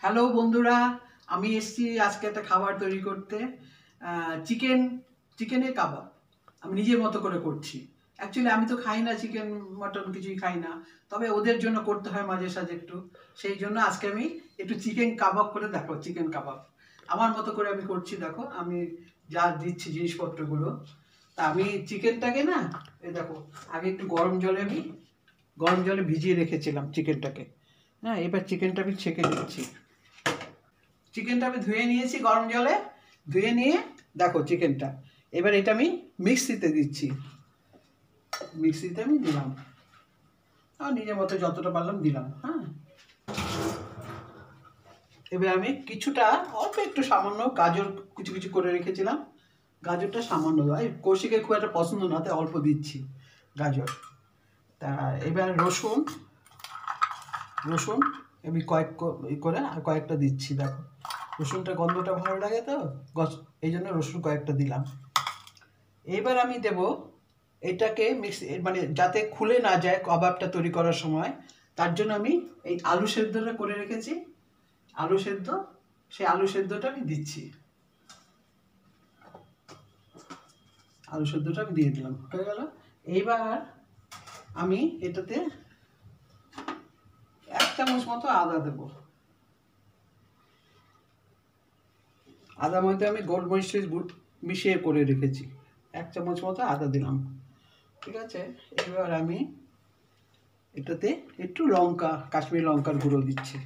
Hello বন্ধুরা, আমি এসেছি আজকে একটা খাবার তৈরি করতে। চিকেনের কাবাব আমি নিজের মতো করে করছি। অ্যাকচুয়ালি আমি তো খাই না চিকেন, মটন কিছুই খাই না, তবে ওদের জন্য করতে হয় মাঝে সাঝে একটু। সেই জন্য আজকে আমি একটু চিকেন কাবাব করে দেখো। চিকেন কাবাব আমার মতো করে আমি করছি, দেখো আমি যা দিচ্ছি জিনিসপত্রগুলো। তা আমি চিকেনটাকে না, এই দেখো, আগে একটু গরম জলে ভিজিয়ে রেখেছিলাম চিকেনটাকে। হ্যাঁ, এবার চিকেনটা আমি ছেঁকে দিচ্ছি। চিকেনটা আমি ধুয়ে নিয়েছি গরম জলে, ধুয়ে নিয়ে দেখো চিকেনটা। এবার এটা আমি মিক্সিতে দিচ্ছি, মিক্সিতে আমি দিলাম আর নিজের মতো যতটা পারলাম দিলাম। হ্যাঁ, এবার আমি কিছুটা অল্প একটু সামান্য গাজর কুচি কুচি করে রেখেছিলাম, গাজরটা সামান্য, কৌশিকের খুব একটা পছন্দ না, তাই অল্প দিচ্ছি গাজর। তা এবার রসুন রসুন আমি করে আর কয়েকটা দিচ্ছি। দেখো রসুনটা গন্ধটা ভালো লাগে তো, এই জন্য রসুন কয়েকটা দিলাম। এবার আমি দেব এটাকে মানে যাতে খুলে না যায় কাবাবটা তৈরি করার সময়, তার জন্য আমি এই আলু সেদ্ধটা করে রেখেছি, আলু সেদ্ধ, সেই আলু সেদ্ধটা আমি দিচ্ছি। আলু সেদ্ধটা আমি দিয়ে দিলাম, হয়ে গেল। এইবার আমি এটাতে 1 চামচ মতো আদা দেব। আদা মধ্যে আমি গোলমরিচ মিশিয়ে করে রেখেছি, 1 চামচ মতো আদা দিলাম। ঠিক আছে, এবার আমি এটাতে একটু কাশ্মীরি লঙ্কার গুঁড়ো দিচ্ছি।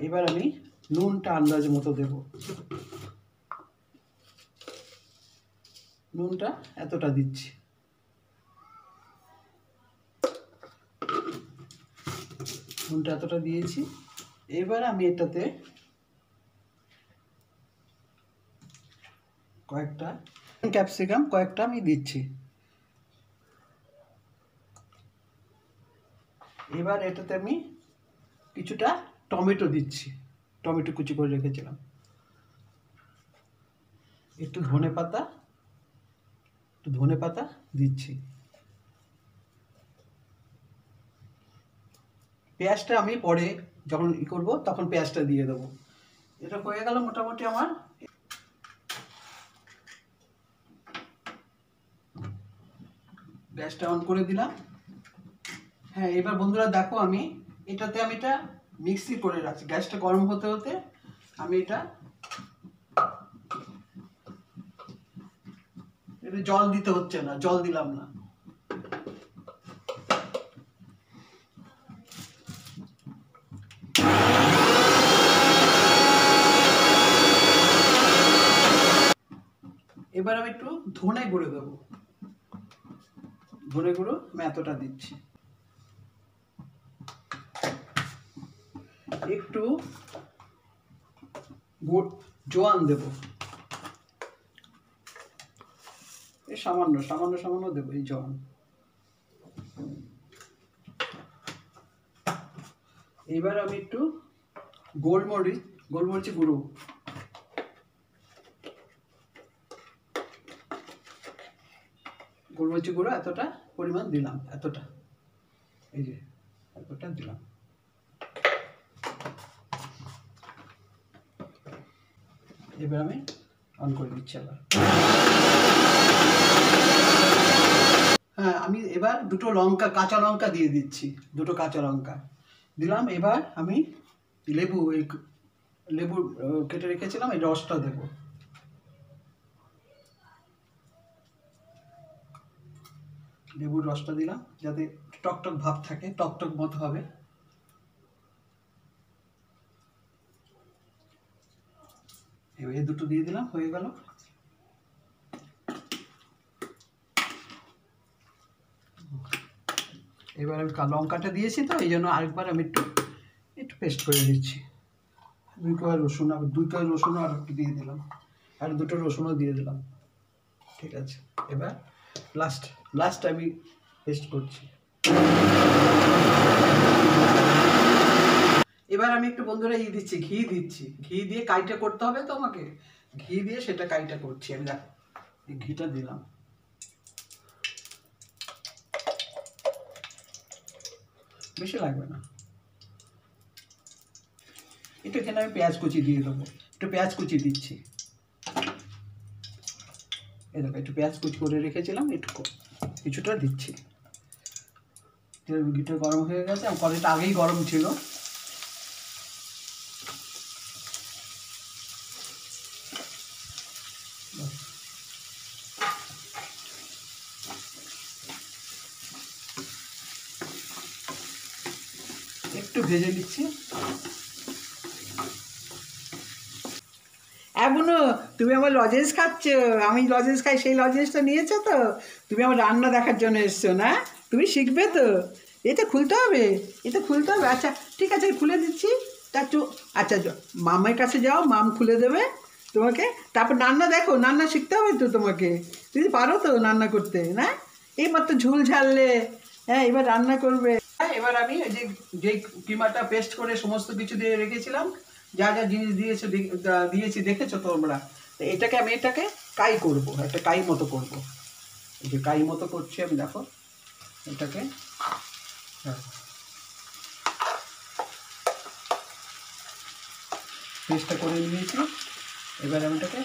এবার আমি নুনটা আন্দাজ মতো দেব, নুনটা এতটা দিচ্ছি। নুনটা এতটা দিয়েছি। এবার আমি এটাতে কয়েকটা ক্যাপসিকাম আমি দিচ্ছি। এবার এটাতে আমি কিছুটা টমেটো দিচ্ছি, টমেটো কুচি করে রেখেছিলাম। একটু ধনে পাতা দিচ্ছি। পেঁয়াজটা আমি পরে যখন করবো তখন পেঁয়াজটা দিয়ে দেবো। এটা হয়ে গেল মোটামুটি আমার। গ্যাসটা অন করে দিলাম। হ্যাঁ, এবার বন্ধুরা দেখো, আমি এটা মিক্সি করে রাখছি। গ্যাসটা গরম হতে হতে আমি এটা জল দিতে হচ্ছে না, জল দিলাম না। এবার আমি একটু ধনে গুঁড়ো দেবো, ধনে গুঁড়ো আমি এতটা দিচ্ছি। একটু জোয়ান দেব, এই সামান্য সামান্য সামান্য দেবো এই জোয়ান। এবার আমি একটু গোলমরিচের গুঁড়ো, এতটা পরিমাণ দিলাম, এতটা, এই যে এতটা দিলাম। এবার আমি অন করে দিচ্ছি আবার। হ্যাঁ, আমি এবার কাঁচা লঙ্কা দিয়ে দিচ্ছি, 2 কাঁচা লঙ্কা দিলাম। এবার আমি লেবু কেটে রেখেছিলাম, এই রসটা দেবো। লেবুর রসটা দিলাম যাতে টকটক ভাব থাকে, টকটক মতো হবে। এবার এই দুটো দিয়ে দিলাম, হয়ে গেল। এবার আমি লঙ্কাটা দিয়েছি তো, এই জন্য আরেকবার আমি একটু পেস্ট করে দিচ্ছি। 2 কোয়া রসুন আর একটু দিয়ে দিলাম, আর 2টো রসুনও দিয়ে দিলাম। ঠিক আছে, এবার লাস্ট আমি পেস্ট করছি। এবার আমি একটু বন্ধুরা ঘি দিচ্ছি। ঘি দিয়ে কাইটা করতে হবে তো আমাকে, ঘি দিয়ে সেটা কাইটা করছি আমি। দেখো এই ঘিটা দিলাম। বেশি লাগবে না। একটু এখানে আমি পেঁয়াজ কুচি দিয়ে দেবো, একটু পেঁয়াজ কুচি দিচ্ছি। এই দেখো একটু পেঁয়াজ কুচি করে রেখেছিলাম, একটু কিছুটা দিচ্ছি। তেলটা গরম হয়ে গেছে, কড়াইটা আগেই গরম ছিল। একটু ভেজে নিচ্ছি। এখনো তুমি আমার লজেন্স খাচ্ছ, আমি লজেন্স খাই, সেই লজেন্সটা নিয়েছো তো? তুমি আমার রান্না দেখার জন্য এসছো না? তুমি শিখবে তো? এটা খুলতে হবে, এটা খুলতে হবে। আচ্ছা ঠিক আছে, খুলে দিচ্ছি। তা আচ্ছা মামের কাছে যাও, মাম খুলে দেবে তোমাকে। তারপর রান্না দেখো, রান্না শিখতে হবে তো তোমাকে। তুমি পারো তো রান্না করতে না? এইমাত্র ঝোল ঝাললে, হ্যাঁ এবার রান্না করবে। হ্যাঁ এবার আমি এই যে কিমাটা পেস্ট করে সমস্ত কিছু দিয়ে রেখেছিলাম, যা যা জিনিস দিয়েছি দেখেছো তোমরা। এটাকে আমি কাই করব, একটা কাই মতো করব। এই যে কাই মতো করছি আমি, দেখো এটাকে। হ্যাঁ পেস্টটা করে নিয়েছি। এবার আমি এটাকে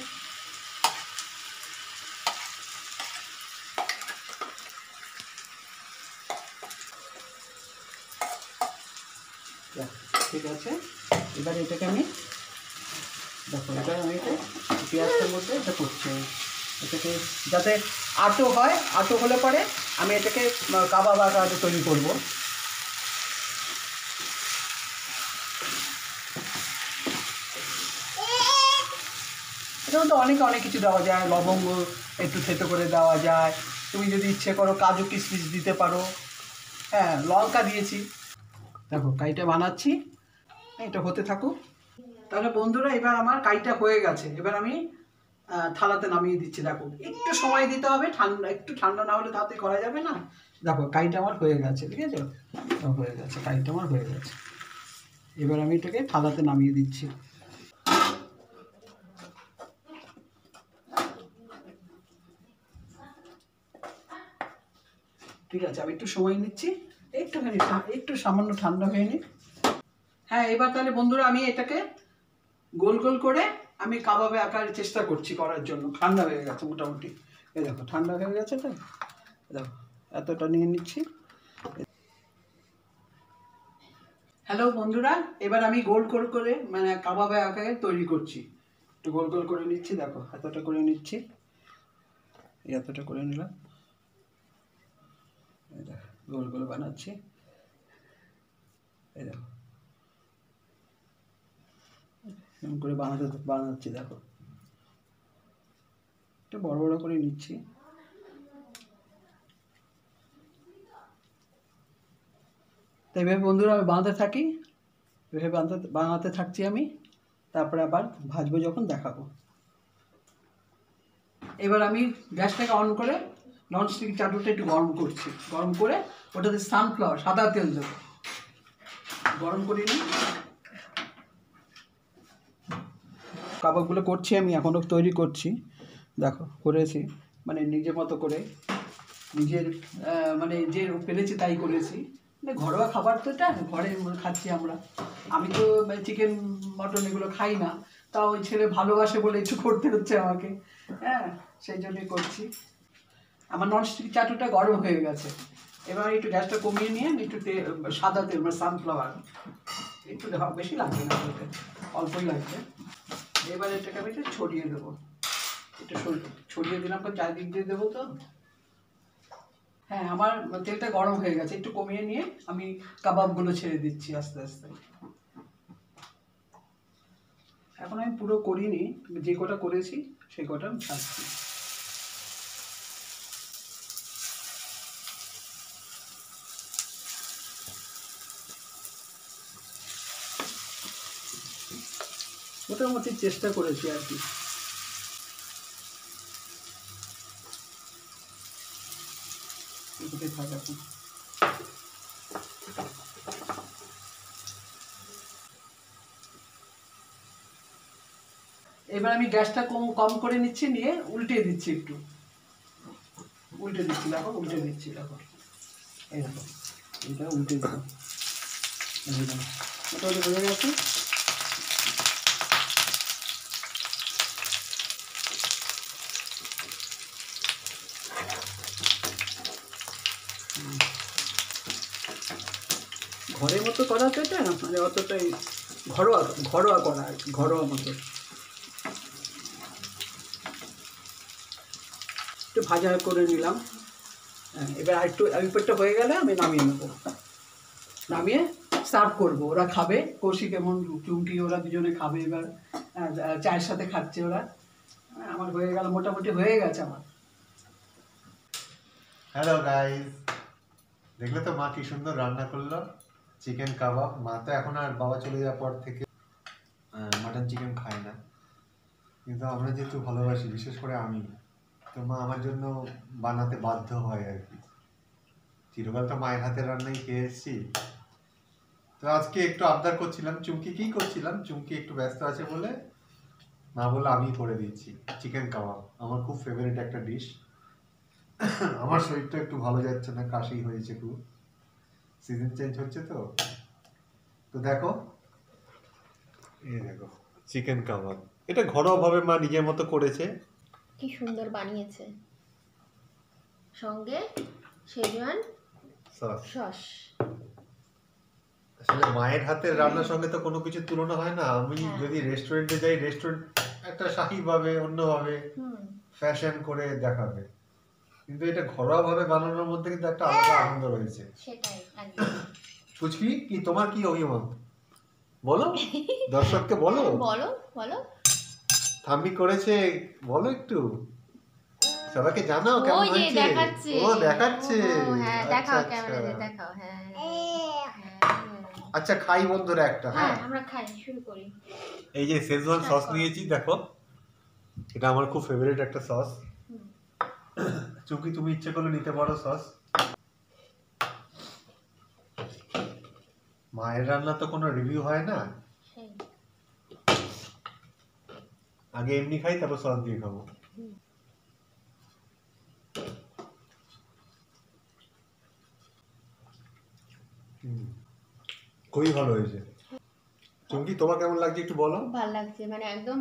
ঠিক আছে। এবার এটাকে আমি দেখো, এটা আমি পেঁয়াজটার মধ্যে এটা করছি। এটাকে যাতে আটো হয়, আটো হলে পরে আমি এটাকে কাবাব আকারে তৈরি করবো। এটার মধ্যে অনেক কিছু দেওয়া যায়, লবঙ্গ একটু থেতো করে দেওয়া যায়, তুমি যদি ইচ্ছে করো কাজু কিশমিশ দিতে পারো। হ্যাঁ লঙ্কা দিয়েছি। দেখো কাইটা বানাচ্ছি, এটা হতে থাকুক। তাহলে বন্ধুরা এবার আমার কাইটা হয়ে গেছে। এবার আমি থালাতে নামিয়ে দিচ্ছি। দেখো একটু সময় দিতে হবে, ঠান্ডা একটু ঠান্ডা না হলে তাতে করা যাবে না। দেখো কাইটা আমার হয়ে গেছে, ঠিক আছে? হয়ে গেছে, কাইটা আমার হয়ে গেছে। এবার আমি এটাকে থালাতে নামিয়ে দিচ্ছি। ঠিক আছে, আমি একটু সময় নিচ্ছি, একটুখানি একটু সামান্য ঠান্ডা হয়ে নি। হ্যাঁ এবার তাহলে বন্ধুরা আমি এটাকে গোল গোল করে আমি কাবাবে আঁকার চেষ্টা করছি করার জন্য। ঠান্ডা হয়ে গেছে মোটামুটি, এই দেখো ঠান্ডা হয়ে গেছে তো। দেখো এতটা নিয়ে নিচ্ছি। হ্যালো বন্ধুরা, এবার আমি গোল গোল করে মানে কাবাবে আঁকারে তৈরি করছি। একটু গোল গোল করে নিচ্ছি, দেখো এতটা করে নিচ্ছি, এতটা করে নিলাম। গোল গোল বানাচ্ছি, এই দেখো এরকম করে বানাচ্ছি। দেখো একটু বড় বড় করে নিচ্ছি। তো এইভাবে বন্ধুরা আমি বানাতে থাকি, এভাবে বানাতে থাকছি আমি। তারপরে আবার ভাজবো যখন দেখাবো। এবার আমি গ্যাসটাকে অন করে ননস্টিক চাটুটা একটু গরম করছি। গরম করে ওটাতে সানফ্লাওয়ার সাদা তেল দেবো, গরম করে নিই। কাবাবগুলো করছি আমি, এখনও তৈরি করছি। দেখো করেছি, মানে নিজের মতো করে, নিজের মানে যে পেরেছি তাই করেছি। মানে ঘরোয়া খাবার তো এটা, ঘরে খাচ্ছি আমরা। আমি তো চিকেন মটন এগুলো খাই না, তাও ওই ছেলে ভালোবাসে বলে একটু করতে হচ্ছে আমাকে। হ্যাঁ সেই জন্যই করছি। আমার ননস্টিক চাটুটা গরম হয়ে গেছে। এবার একটু গ্যাসটা কমিয়ে নিয়ে একটু সাদা তেল মানে সানফ্লাওয়ার একটু বেশি লাগবে না, অল্পই লাগবে। এবার এটাকে আমি একটু ছড়িয়ে দেবো, একটু ছড়িয়ে দিলাম, চারিদিক দিয়ে দেবো তো। হ্যাঁ আমার তেলটা গরম হয়ে গেছে, একটু কমিয়ে নিয়ে আমি কাবাবগুলো ছেড়ে দিচ্ছি আস্তে আস্তে। এখন আমি পুরো করিনি, যে কটা করেছি সেই কটা আমি ছাড়ছি। মোটামুটি চেষ্টা করেছি আর কি। এবার আমি গ্যাসটা কম করে নিচ্ছি, নিয়ে উল্টে দিচ্ছি, একটু উল্টে দিচ্ছি। দেখো উল্টে দিচ্ছি, দেখো এই দেখো এটা উল্টে দিলাম। মোটামুটি হয়ে গেছে। ঘরের মতো করা তো এটা মানে অতটাই ঘরোয়া ঘরোয়া করা আর কি, ঘরোয়া মতো। একটু ভাজা করে নিলাম। হ্যাঁ, এবার আর একটু উপরটা হয়ে গেলে আমি নামিয়ে নেবো, নামিয়ে সার্ভ করবো। ওরা খাবে, কৌশিক এবং চুমকি ওরা দুজনে খাবে এবার, চায়ের সাথে খাচ্ছে ওরা। আমার হয়ে গেল, মোটামুটি হয়ে গেছে আমার। হ্যালো গাইস, দেখলে তো মা কি সুন্দর রান্না করলো চিকেন কাবাব। মা তো এখন আর বাবা চলে যাওয়ার পর থেকে মাটন চিকেন খায় না, কিন্তু আমরা যেহেতু ভালোবাসি, বিশেষ করে আমি, তো মা আমার জন্য বানাতে বাধ্য হয় আর কি। চিরকাল তো মায়ের হাতের রান্নাই খেয়ে এসেছি। তো আজকে একটু আবদার করছিলাম, চুমকি করছিলাম, চুমকি একটু ব্যস্ত আছে বলে মা বললো আমি করে দিচ্ছি চিকেন কাবাব। আমার খুব ফেভারিট একটা ডিশ। আমার শরীরটা একটু ভালো যাচ্ছে না, কাশি হয়েছে খুব, সিজন চেঞ্জ হচ্ছে তো। তো দেখো, এই দেখো চিকেন কাবাব, এটা ঘরোয়া ভাবে মা নিজের মতো করেছে। কি সুন্দর বানিয়েছে, সঙ্গে শেজওয়ান সস। আসলে মায়ের হাতের রান্নার সঙ্গে তো কোনো কিছু তুলনা হয় না। আমি যদি রেস্টুরেন্টে যাই, রেস্টুরেন্ট একটা শাহী ভাবে, অন্যভাবে ফ্যাশন করে দেখাবে, কিন্তু এটা ঘরোয়া ভাবে বানানোর মধ্যে কিন্তু একটা আলাদা আনন্দ রয়েছে। সেটাই একদম। পুচকি, কি তোমার কি অভিমত বলো, দর্শককে বলো। বলো বলো, থাম্বি করেছে, বলো একটু, সবাইকে জানাও কেমন ওই যে হয়েছে। দেখাচ্ছে, ও দেখাচ্ছে, হ্যাঁ আচ্ছা, দেখাও, আচ্ছা। ক্যামেরাতে দেখাও। হ্যাঁ আচ্ছা, খাই বন্ধুরা একটা। হ্যাঁ, আমরা খাই, শুরু করি। এই যে শেজওয়ান সস নিয়েছি, দেখো এটা আমার খুব ফেভারিট একটা সস। চুমকি, তুমি ইচ্ছে করলে নিতে পারো সস। মায়ের রান্না তো কোনো রিভিউ হয় না, আগে এমনি খাই, তারপর সস দিয়ে খাবো। খুবই ভালো হয়েছে। চুমকি, তোমার কেমন লাগছে একটু বলো। খুব ভালো লাগছে, মানে একদম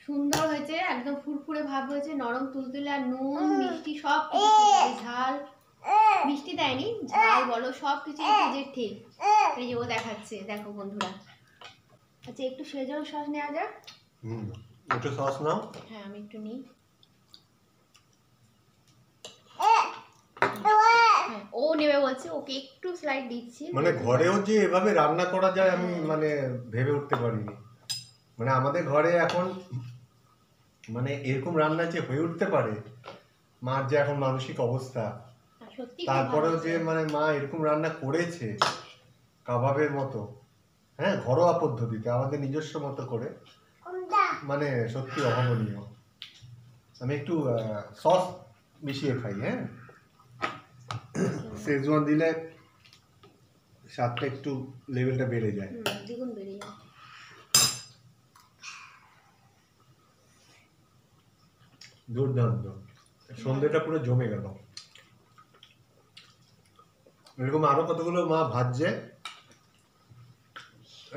সুন্দর হয়েছে, একদম ফুরফুরে ভাব হয়েছে, নরম তুলতুলে, আর নুন মিষ্টি সব কিছু, ঝাল মিষ্টি দেয়নি, ঝাল বলো সব কিছু যে ঠিক। এই যে ও দেখাচ্ছে, দেখো বন্ধুরা। আচ্ছা, একটু শেজওয়ান সস নেওয়া যাক। একটু সস নাও। হ্যাঁ, আমি একটু নিই। ও নেবে বলছে, ওকে একটু স্লাইড দিচ্ছি। মানে ঘরেও যে এভাবে রান্না করা যায় আমি মানে ভেবে উঠতে পারিনি। মানে আমাদের ঘরে এখন মানে এরকম রান্না যে হয়ে উঠতে পারে, মার যে এখন মানসিক অবস্থা, তারপরেও যে মানে মা এরকম রান্না করেছে কাবাবের মতো, হ্যাঁ, ঘরোয়া পদ্ধতিতে আমাদের নিজস্ব মতো করে, মানে সত্যি অভাবনীয়। আমি একটু সস মিশিয়ে খাই, হ্যাঁ, শেজওয়ান দিলে স্বাদটা একটু লেভেলটা বেড়ে যায়, দ্বিগুণ বেড়ে যায়। দুর্দান্ত, সন্ধ্যেটা পুরো জমে গেল। এরকম আরো কতগুলো মা ভাজছে,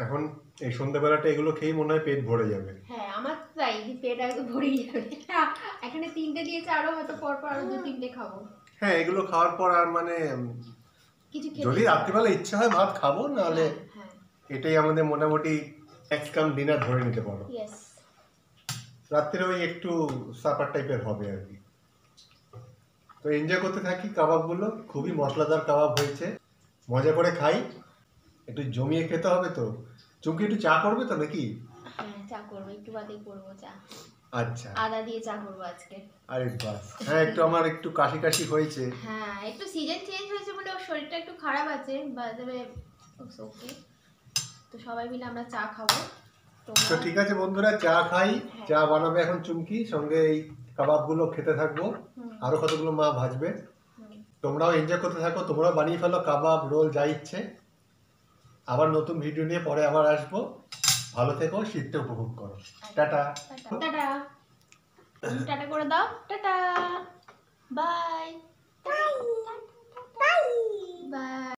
এখন এই সন্ধ্যেবেলাটা এগুলো খেয়ে মনে হয় পেট ভরে যাবে। হ্যাঁ, আমার তাই, পেট একদম ভরে যাবে। এখানে 3টে দিয়েছে, আরো হয়তো পরপর আরো 2-3টে খাবো। হ্যাঁ, এগুলো খাওয়ার পর আর মানে কিছু যদি রাত্রিবেলা ইচ্ছা হয় ভাত খাবো, নাহলে এটাই আমাদের মোটামুটি এক্সকাম ডিনার ধরে নিতে পারো। রাত্রে ওই একটু সাপার টাইপের হবে আর কি। তো এনজয় করতে থাকি কাবাবগুলো, খুবই মশলাদার কাবাব হয়েছে, মজা করে খাই। একটু জমিয়ে খেতে হবে তো। চুমকি, একটু চা করবে তো নাকি? হ্যাঁ, চা করবো, একটু বাদেই করবো চা। আচ্ছা, আদা দিয়ে চা করবো আজকে। আরে বাস, হ্যাঁ, একটু আমার একটু কাশি কাশি হয়েছে। হ্যাঁ, একটু সিজন চেঞ্জ হয়েছে বলে ওর শরীরটা একটু খারাপ আছে, তবে ওকে। তো সবাই মিলে আমরা চা খাবো। তো ঠিক আছে বন্ধুরা, চা খাই। চা বানাবে এখন চুমকি, সঙ্গে এই কাবাবগুলো খেতে থাকবো, আরো কতগুলো মা ভাজবে। তোমরাও এনজয় করতে থাকো, তোমরাও বানিয়ে ফেলো কাবাব, রোল, যা ইচ্ছে। আবার নতুন ভিডিও নিয়ে পরে আবার আসবো। ভালো থেকো, শীতটা উপভোগ করো। টাটা টাটা, টাটা করে দাও, টাটা, বাই বাই বাই।